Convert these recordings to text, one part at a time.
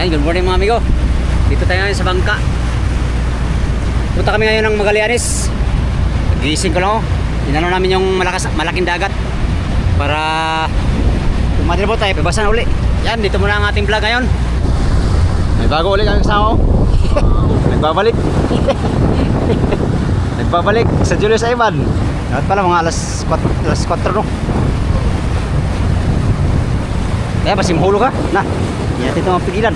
Yan, good morning mga amigo. Dito tayo ngayon sa bangka. Punta kami ngayon ng Magallanes. Gising ko lang oh. Inano namin yung malaking dagat para tumatilbot tayo, pibasan uli. Yan, dito muna ang ating vlog ngayon. May bago uli kami kasama oh. Nagbabalik. Nagbabalik sa Julius Ivan. Dapat pala mga alas 4 no. Kaya pasimhulo ka na. Hindi natin ito mapigilan.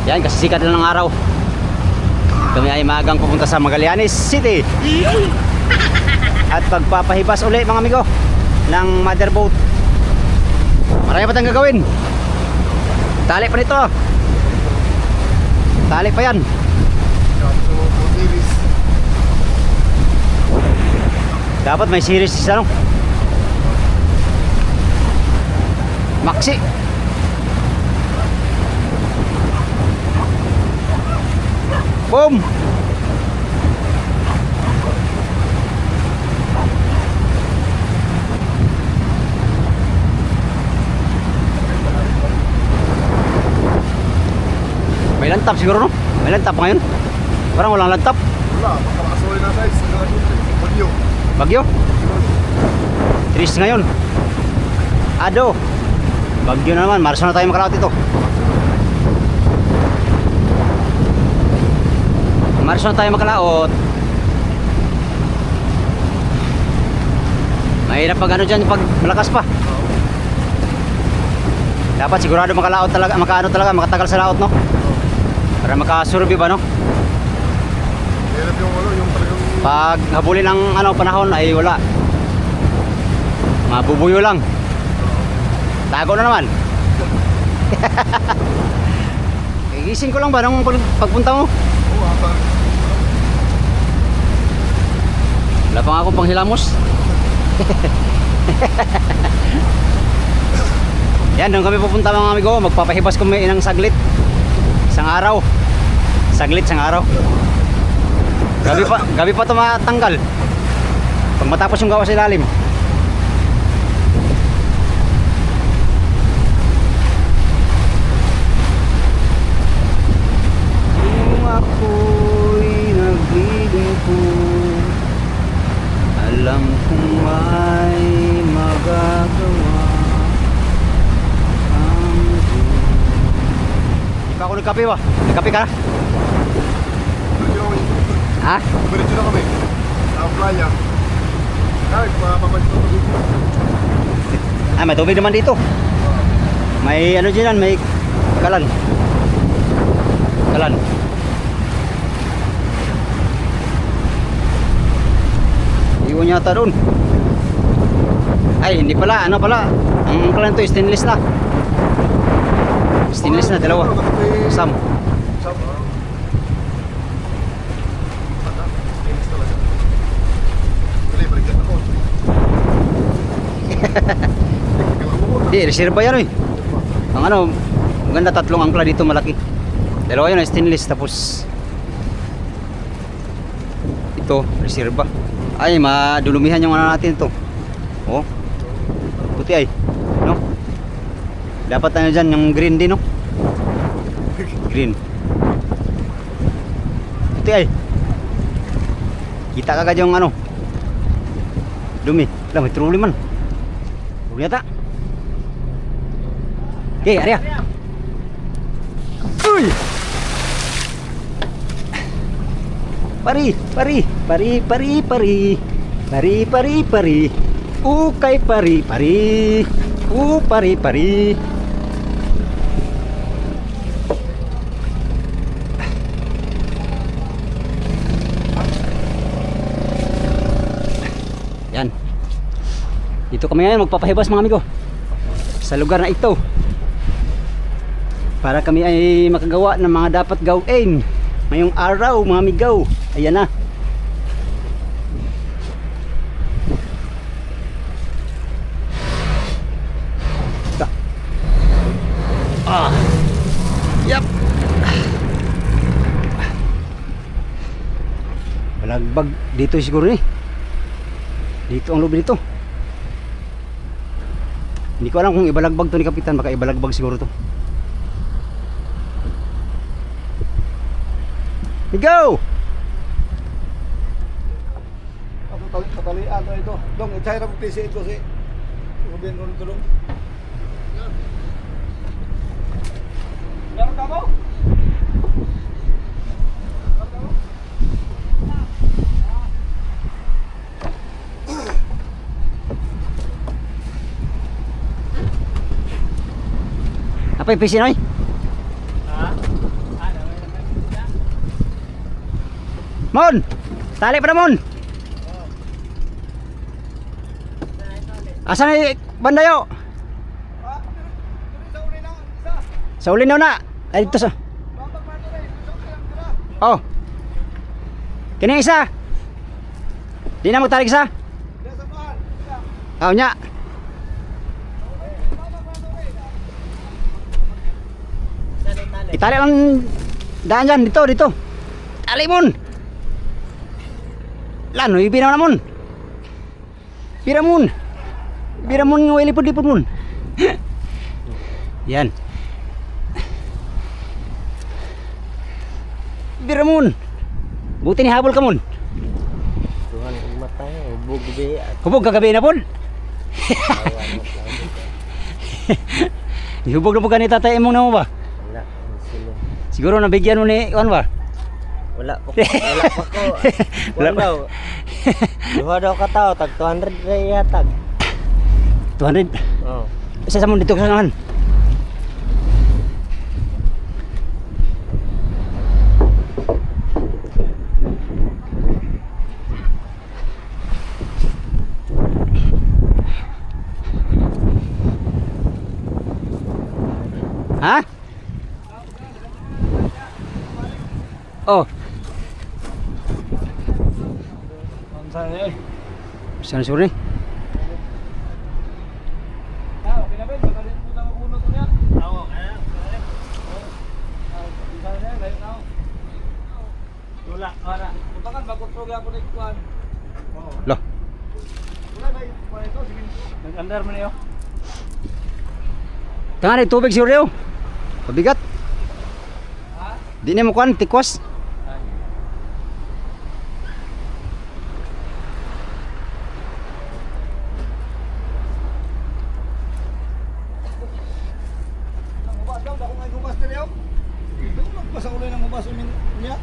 Yan, kasi sikat na ng araw. Kami ay maagang pupunta sa Magallanes City at pagpapahibas uli mga amigo ng motherboat. Marami pa tayong gagawin. Tali pa nito. Tali pa yan. Dapat may series isa no? Maxi. Boom. May lantap siguro no? May lantap ngayon. Parang walang lantap. Wala, makakasuli na size. Bagyo. Bagyo? Tris ngayon. Ado. Bagyo na naman. Marso na tayo makalaot ito. Marso na tayo makalaot. Mahirap pag ano dyan, pag malakas pa. Dapat sigurado makalaot talaga, makatagal sa laot no? Para makasurvey ba no? Hirap yung ano, yung talagang... Pag habulin ng ano, panahon ay wala. Mabubuyo lang. Tago na naman. Gising ko lang ba nung pagpunta mo? Oo, ata. Wala pa nga akong panghilamos. Yan, doon kami pupunta mga amigo. Magpapahibas kami ng saglit. Isang araw. Saglit, isang araw. Gabi pa ito matanggal. Pag matapos yung gawa sa ilalim. Kung ako'y naglilingkod, alam kong may magagawa ang Diyos. Di pa ako nagkape ba? Nagkape ka na? Ha? Diretso na kami. Sa playa. Kahit mapapansin ko dito. Ah, may tubig naman dito. May ano dyan, may kalan. Kalan. Iwan yata doon. Ay, hindi pala. Ano pala? Ang kalan to, stainless na. Stainless na, dalawa. Sam. Di, reserva yan eh. Ang ano, maganda, tatlong angkla dito malaki. Dalawa yun, stainless. Tapos ito, reserva. Ay, madulumihan yung ano natin ito. Oh, puti ay, no? Dapat ano dyan, yung green din, no? Green. Puti ay. Kita kagad yung ano, dumi. Lah, may truli man. Truli yata. Okay, Arya. Uy! Pari. Ukay pari. Pari. Yan. Dito kami ngayon magpapahibas mga amigo. Sa lugar na ito. Para kami ay makagawa ng mga dapat gawin ngayong araw mga amigo. Ayan na. Yep. Balagbag dito siguro ni. Dito ang loob dito. Hindi ko alam kung ibalagbag to ni Kapitan, baka ibalagbag siguro to. Go! Katalian na ito. Dong, itsay na kong PC ito si Ruben Ron Tulong. Meron ka mo? Apa yung PC Noy? Mon! Tali pa na Mon! Asan na banda yo? Sa uli na. Ay dito sa. Oh. Kini isa. Di na magtalig isa. Oh nya. Itali lang daan dyan dito. Tali Mon. Lano ibinaw na Mon. Bira Mon ng lipod-lipod Mon. Yan. Bira Mon. Buti ni habol ka Mon. Tuhan kong matay, hubog gabi. Hubog kagabi na Mon. Ihubog na po ka ni tatay mong na mo ba? Wala, sila. Siguro nabigyan mo ni Juan ba? Wala pa ko. Wala daw. Duha daw ka tao, tag 200 na yatag. 200. Oh. Isa sa mo dito ka sanahan. Ha? Oh. Sana eh. Saan sure ni? Okay na ba? Baka rin puta ko uno to niya. Oo, kaya. Sana eh, layo na ako. Wala, wala. Punta kan, magkutrog ako na ikuan. Oo. Loh. Wala na ikuan ito, sige. Nag-under mo niyo. Tangan ay tubig siguro yo. Pabigat. Ha? Di na mo kuan tikwas. Hubas daw, ako nga hubas na niyo. Ito, magpasauloy ng hubas niya.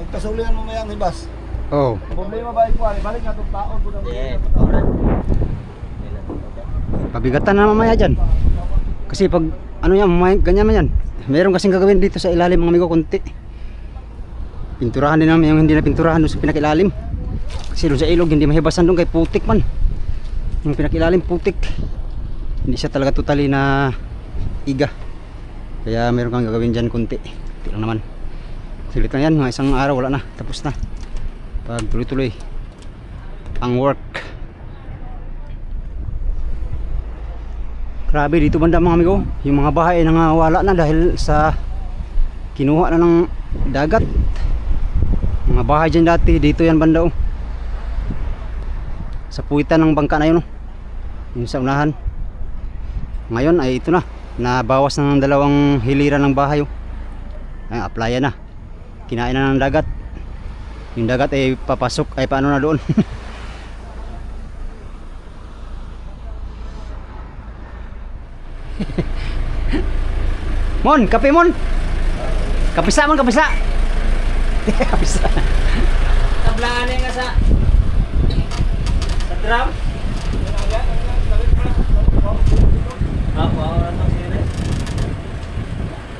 Nagpasauloyan mo mayang hibas. Oh. Problema ba ikuan? Balik nga itong taon po ng Eh, oran. Pabigatan na mamaya dyan. Kasi pag ano yan, mamaya, ganyan man yan. Meron kasing gagawin dito sa ilalim mga amigo konti. Pinturahan din namin yung hindi na pinturahan doon sa pinakilalim. Kasi doon sa ilog hindi mahibasan doon kay putik man. Yung pinakilalim putik. Hindi siya talaga totally na iga. Kaya meron kang gagawin dyan konti. Konti lang naman. Silit na yan, mga isang araw wala na. Tapos na. Pag tuloy-tuloy ang work. Grabe dito banda mga amigo. Yung mga bahay ay nangawala na dahil sa kinuha na ng dagat. Mga bahay dyan dati, dito yan banda oh. Sa puwitan ng bangka na yun oh. Yung sa unahan. Ngayon ay ito na. Nabawas na ng dalawang hiliran ng bahay oh. Ay applyan na. Kinain na ng dagat. Yung dagat ay papasok ay paano na doon. Mon, kape Mon. Kapisa Mon, kapisa. Kapisa. Tablaan nga sa drum. Ako, oras ng sire.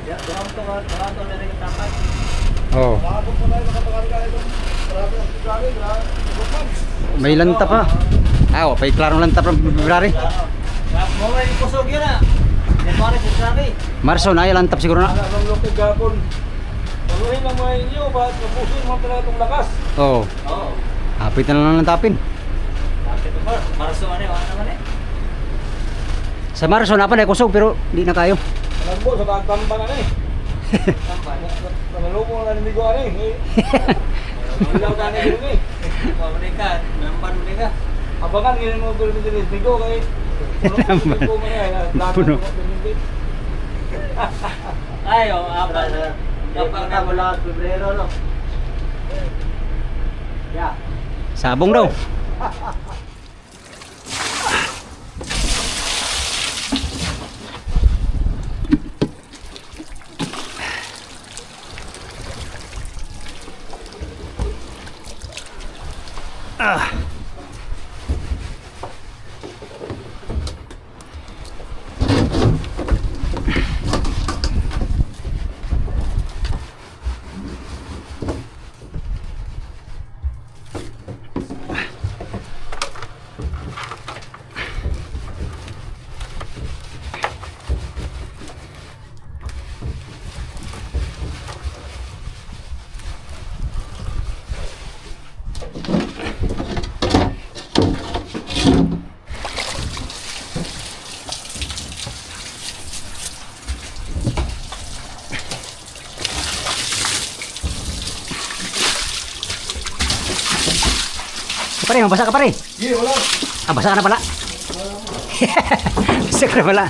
Ya, drum to na rin tapat. Oh, Bakit po na yung nakatakarga ito? Marami ang sigari, may lanta pa. Ah, oh, pay klarong lanta pa February. Mo rin kusog yun ah. Yan mo rin si Sabi. Marso na ay lantap siguro na. Anak ng lukig gapon. Paluhin ang mga inyo, bakit mapusin mo talaga itong lakas? Oh, Oo. hapit na lang lantapin. Bakit ito ba? Marso ano yun? Ano naman eh? Sa Marso na pa na kusog pero di na kayo. Alam mo, sa bagtamba na eh. Nalupo na nimigo na eh. Ilaw ka na yun eh. Pabalik ka. Lampan mo ka. Abangan, ganyan mo pero nimigo kay Puno. Ay, oh, apat. Kapag na mula sa Pebrero, no? Yeah. Sabong daw. Ah. Pare, mabasa ka pare. Hindi, wala. Ah, basa ka na pala. Basa ka na pala.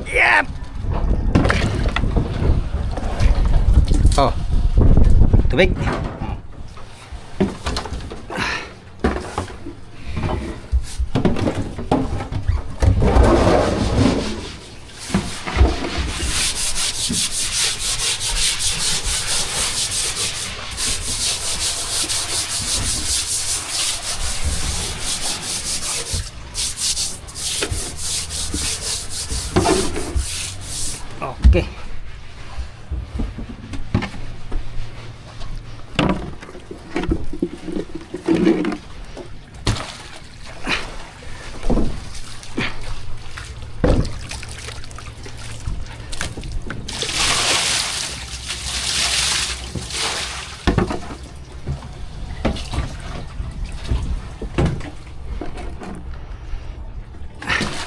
Yep. Oh. Tubig. Okay.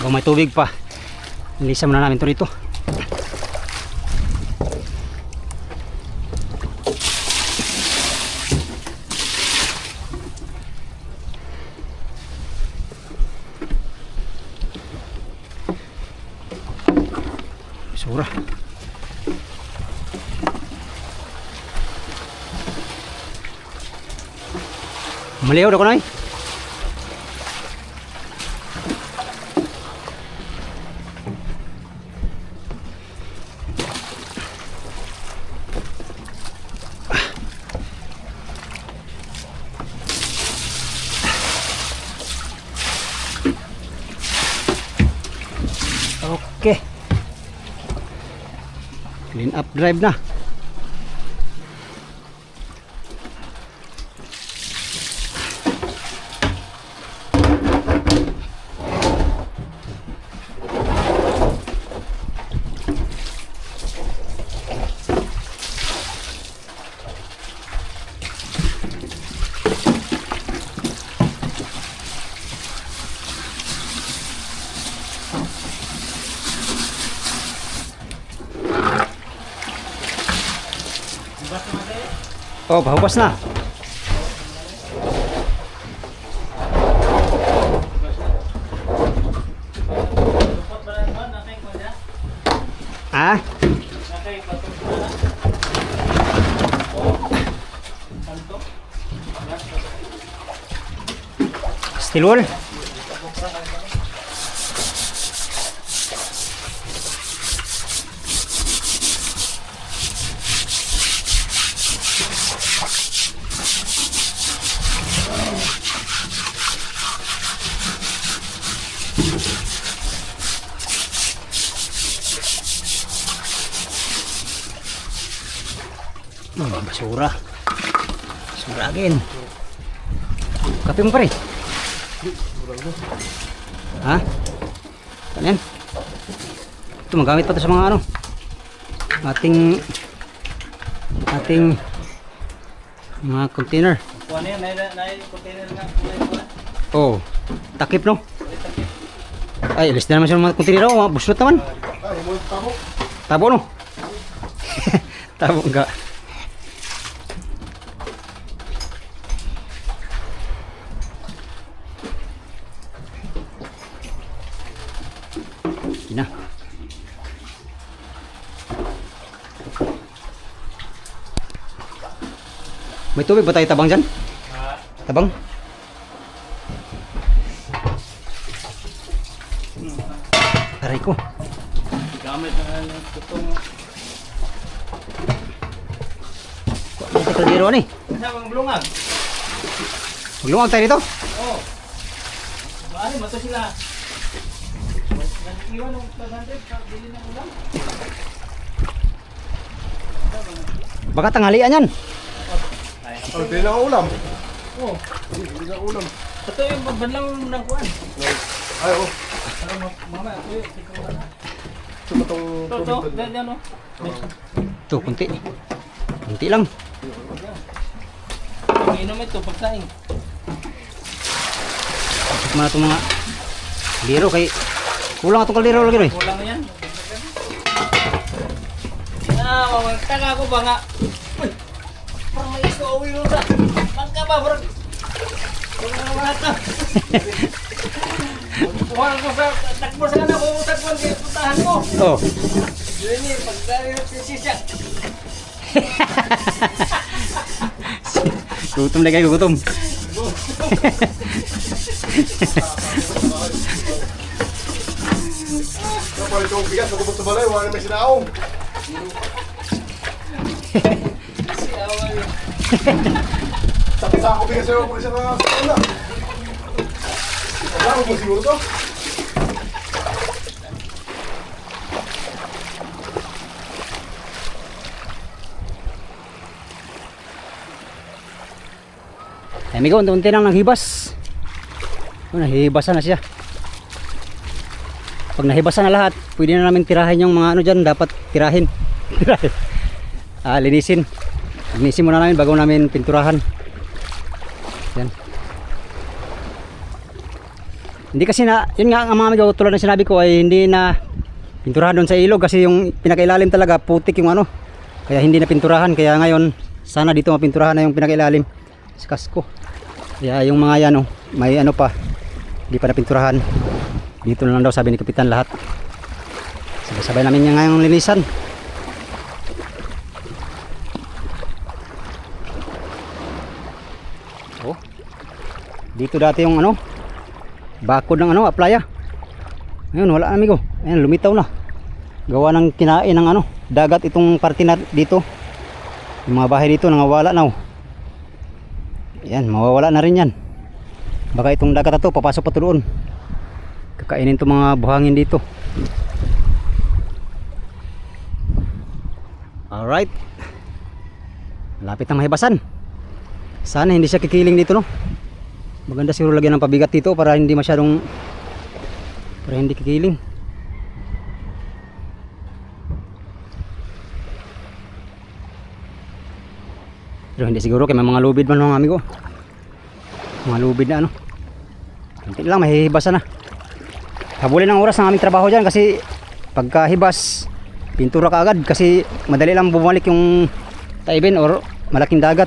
Kung may tubig pa, linisan muna namin ito rito. Basura. Malihaw na ko na eh. Okay. Clean up drive na. Oh, pahupas na. Ah? Steel wool? Basura. Basura again. Kape mo pare. Ha? Ano yan? Ito magamit pa ito sa mga ano ating mga container. Kuha na yan, container na. Oh, takip no? Ay, alis na naman siya ng mga container. Oh, buslot naman. Tabo no? Tabo ka. Ina. May tubig ba tayo tabang dyan? Tabang? Aray ko. Gamit na ng tutong. Ito kaldero ni. Kasama ang bulungag. Maglungag tayo dito. Oo. Baari, mato sila. Iwan ng 500 sa bili ng ulam. Baka tanghalian yan. Oh, di na ulam. Oo. Di na ulam. Ito yung banlang ng kuwan. Ay, oh. Mama, ito yung ikaw na. Ito ba itong Ito, yan o. Ito, kunti. Kunti lang. Inom ito, pagkain. Pasok na itong mga kaldero kay kulang itong kaldero lagi rin. Kulang na yan. Magtaka ko ba nga. Uy! Parang may isko awi mo sa. Bangka ba? Parang mga ito. Puhanan ko sa takbo sa kanan. Pumusag ko ang puntahan ko. Oh. Yun eh, pagdari ng sisya. Gutom na kayo, gutom. Kapal itong bigas, nakubot sa balay, wala na may sinaong. Sa ako bigas sa'yo, kung isa na sa una. Wala mo siguro to? Ay, amigo, unti-unti nang naghibas. Oh, nahihibasan na siya. Pag nahibasan na lahat, pwede na namin tirahin yung mga ano dyan, dapat tirahin. Linisin. Linisin muna namin bago namin pinturahan. Yan. Hindi kasi na, yun nga ang mga amigo, tulad ng sinabi ko ay hindi na pinturahan doon sa ilog kasi yung pinakailalim talaga, putik yung ano. Kaya hindi na pinturahan, kaya ngayon, sana dito mapinturahan na yung pinakailalim sa kasko. Kaya yung mga yan, oh, may ano pa, hindi pa napinturahan. Dito na lang daw sabi ni Kapitan lahat. Sabay-sabay namin yung ngayong linisan. Oh. Dito dati yung ano, bakod ng ano, aplaya. Ngayon wala na amigo. Ayan, lumitaw na. Gawa ng kinain ng ano, dagat itong parte na dito. Yung mga bahay dito nangawala na. Oh. Yan, mawawala na rin yan. Baka itong dagat na to, papasok pa to doon. Kakainin to mga buhangin dito. Alright. Lapit na mahibasan. Sana hindi siya kikiling dito, no? Maganda siguro lagyan ng pabigat dito para hindi masyadong, para hindi kikiling. Pero hindi siguro kaya may mga lubid man mga amigo. Mga lubid na ano. Hindi lang mahihibasan na. Habulin ang oras ng aming trabaho dyan kasi pagka hibas, pintura ka agad kasi madali lang bumalik yung taibin or malaking dagat.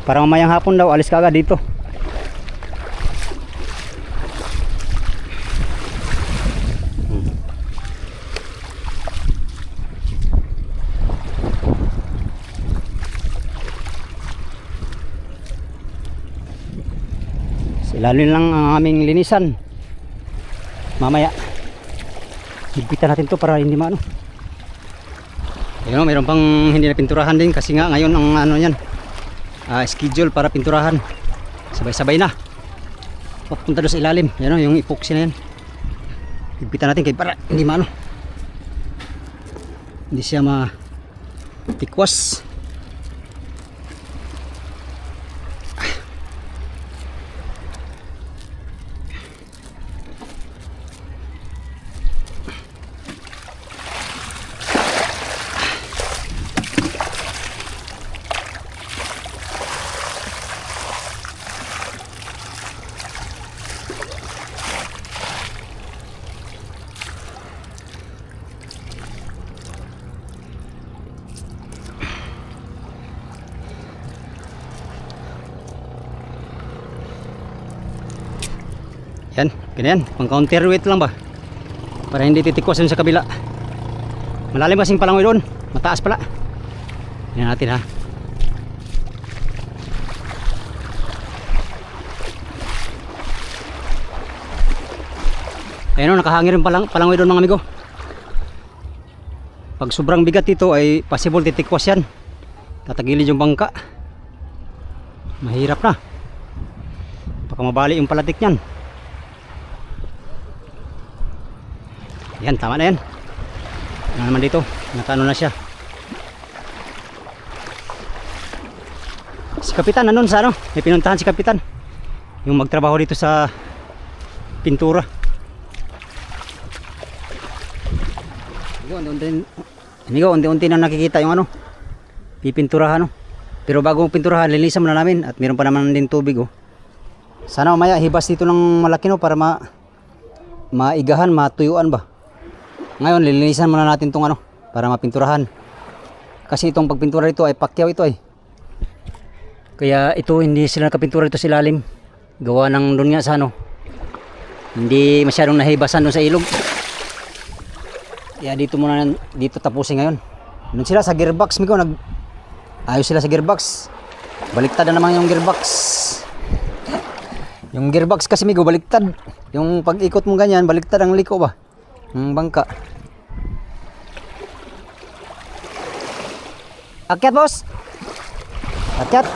Para mamayang hapon daw alis ka agad dito. Lalo lang ang aming linisan. Mamaya higpitan natin to para hindi maano. Ayun, mayroon pang hindi na pinturahan din kasi nga ngayon ang ano yan, schedule para pinturahan. Sabay-sabay na papunta doon sa ilalim. Ayun, yung epoxy na yan. Higpitan natin kay para hindi maano, hindi siya matikwas. Yan, ganyan. Pang counterweight lang ba? Para hindi titikwasan sa kabila. Malalim kasing palangoy doon. Mataas pala. Yan natin ha. Ayun o, nakahangin rin palangoy doon mga amigo. Pag sobrang bigat dito ay possible titikwas yan. Tatagilid yung bangka. Mahirap na. Baka mabali yung palatik nyan. Yan, tama na yan. Ano naman dito? Nakaano na siya. Si Kapitan, nanon sa ano? May pinuntahan si Kapitan. Yung magtrabaho dito sa pintura. Unti-unti na nakikita yung ano, pipinturahan, no? Pero bago pinturahan, linisan muna namin. At meron pa naman din tubig, oh. Sana mamaya hibas dito ng malaki, no? Para maigahan, matuyuan ba. Ngayon lilinisan muna natin tong ano, para mapinturahan. Kasi itong pagpintura dito ay pakyaw ito ay. Kaya ito hindi sila nakapintura ito sa ilalim. Gawa ng doon nga sa ano, hindi masyadong nahibasan doon sa ilog. Kaya dito muna, dito tapusin ngayon. Doon sila sa gearbox, Miko, ayos sila sa gearbox. Baliktad na naman yung gearbox. Yung gearbox kasi, Migo, baliktad. Yung pag-ikot mo ganyan, baliktad ang liko ba? Ang bangka. Akyat, boss. Akyat.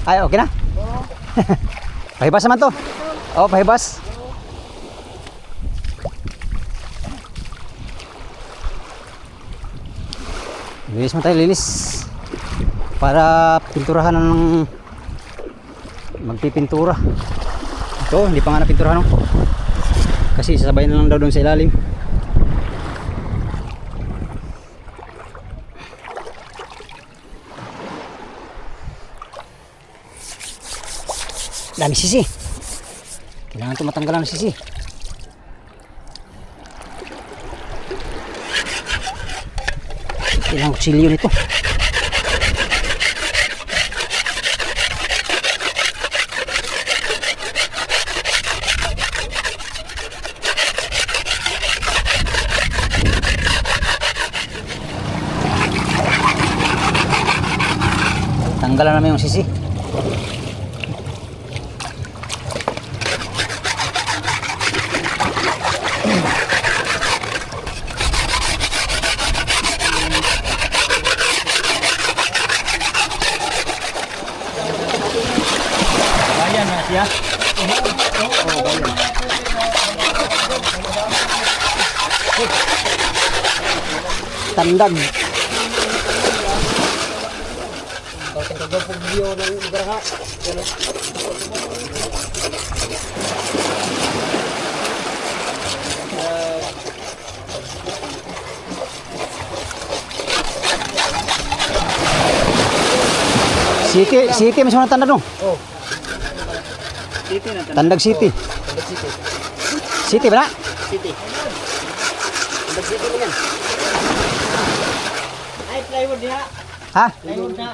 Ay, okay na? Pahibas naman to. Oo, pahibas. Lilis mo tayo, lilis. Para pinturahan ng magpipintura. Ito, hindi pa nga napinturahan, no? Kasi sasabayin na lang daw doon sa ilalim. Dami sisi. Kailangan ito matanggalan ng sisi. Kailangan kutsilyo nito. Tanggalan namin yung sisi. Bayan na siya. Tandag. City masih mana tandag no? Oh. City na Tandag City. Tandag City. City ba na? City. Tandag City mo yan. Ay, plywood niya. Ha? Plywood na.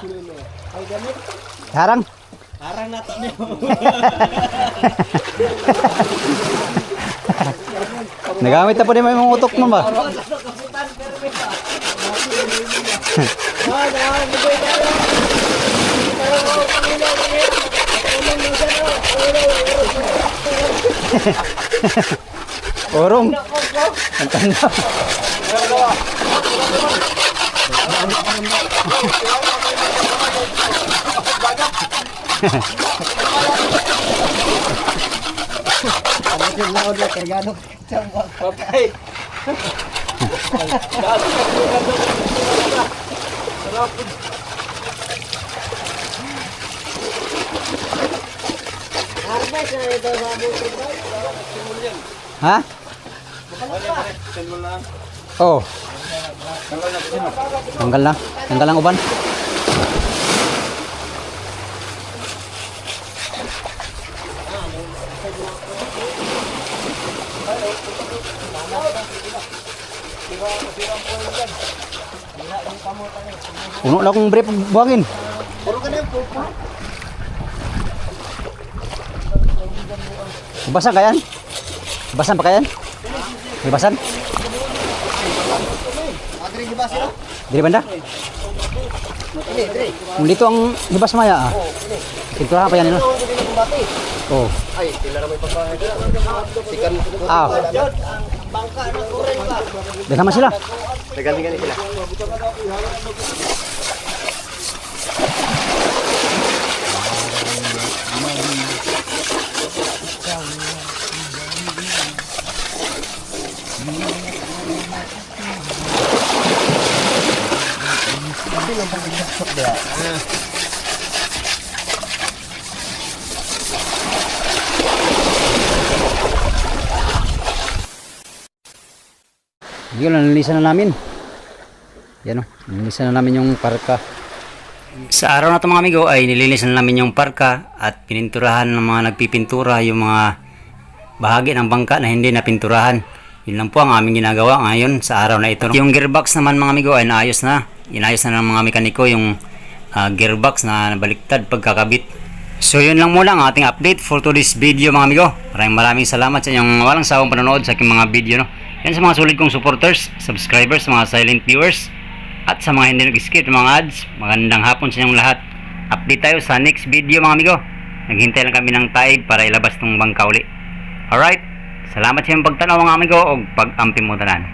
Ay, gamit. Harang? Harang natin niyo. Nagamit na po din may mga utok mo ba? Orong. Ang tanda. Patay. Ha? Oh. Tanggal na. Tanggal ang uban. Puno lang akong brief buhangin. Basan ka yan? Basan pa ka yan? May basan? Diri banda? Kung dito ang hibas maya ah. Pinturahan pa yan nila. Oh. Ay, sila na may pagbahay. Sikan Ah. bangka ng kuren ba? Dahil naman sila. Nagali-gali sila. Yun, nalinisan na namin. Yan o, nalinisan na namin yung parka. Sa araw na ito mga amigo ay nilinisan na namin yung parka at pininturahan ng mga nagpipintura yung mga bahagi ng bangka na hindi napinturahan. Yun lang po ang aming ginagawa ngayon sa araw na ito. Yung gearbox naman mga amigo ay naayos na. Inayos na ng mga mekaniko yung gearbox na nabaliktad pagkakabit. So yun lang muna ang ating update for today's video mga amigo. Maraming salamat sa inyong walang sawang panonood sa aking mga video. No? Yan sa mga sulit kong supporters, subscribers, mga silent viewers, at sa mga hindi nag-skip ng mga ads. Magandang hapon sa inyong lahat. Update tayo sa next video mga amigo. Naghintay lang kami ng taib para ilabas tong bangka uli. Alright, salamat sa inyong pagtanaw mga amigo o pag-ampi mo tanan.